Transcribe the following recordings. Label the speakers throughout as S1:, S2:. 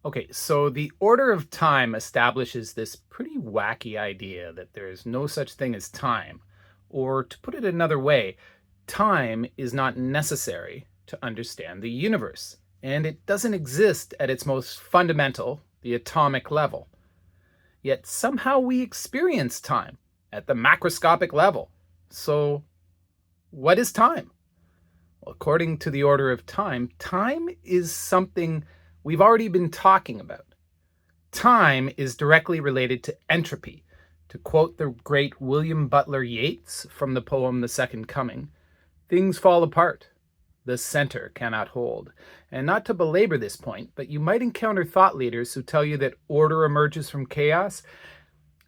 S1: Okay, so the order of time establishes this pretty wacky idea that there is no such thing as time. Or to put it another way, time is not necessary to understand the universe, and it doesn't exist at its most fundamental, the atomic level. Yet somehow we experience time at the macroscopic level. So, what is time? Well, according to the order of time, time is something we've already been talking about. Time is directly related to entropy. To quote the great William Butler Yeats from the poem The Second Coming, things fall apart. The center cannot hold. And not to belabor this point, but you might encounter thought leaders who tell you that order emerges from chaos.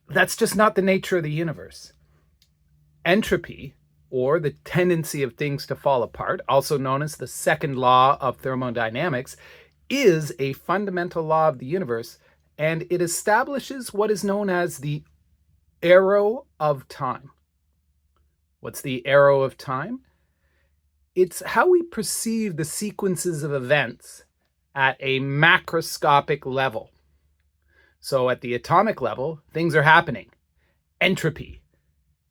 S1: That's just not the nature of the universe. Entropy, or the tendency of things to fall apart, also known as the second law of thermodynamics, is a fundamental law of the universe, and it establishes what is known as the arrow of time. What's the arrow of time? It's how we perceive the sequences of events at a macroscopic level. So at the atomic level, things are happening. Entropy,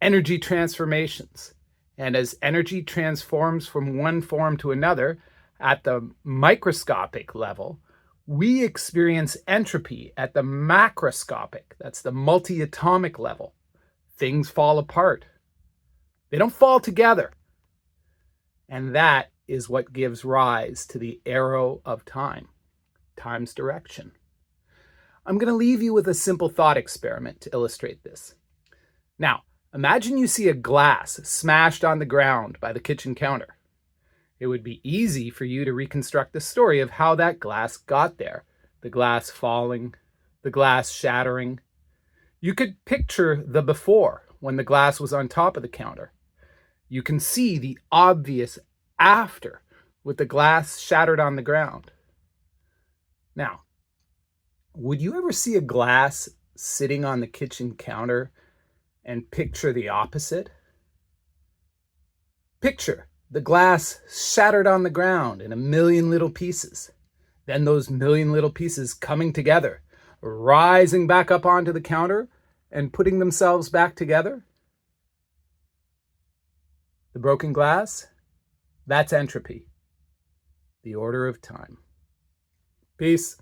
S1: energy transformations. And as energy transforms from one form to another, at the microscopic level, we experience entropy at the macroscopic, that's the multi-atomic level. Things fall apart. They don't fall together. And that is what gives rise to the arrow of time, time's direction. I'm going to leave you with a simple thought experiment to illustrate this. Now, imagine you see a glass smashed on the ground by the kitchen counter. It would be easy for you to reconstruct the story of how that glass got there. The glass falling, the glass shattering. You could picture the before, when the glass was on top of the counter. You can see the obvious after, with the glass shattered on the ground. Now, would you ever see a glass sitting on the kitchen counter and picture the opposite? Picture the glass shattered on the ground in a million little pieces. Then those million little pieces coming together, rising back up onto the counter and putting themselves back together. The broken glass, that's entropy, the order of time. Peace.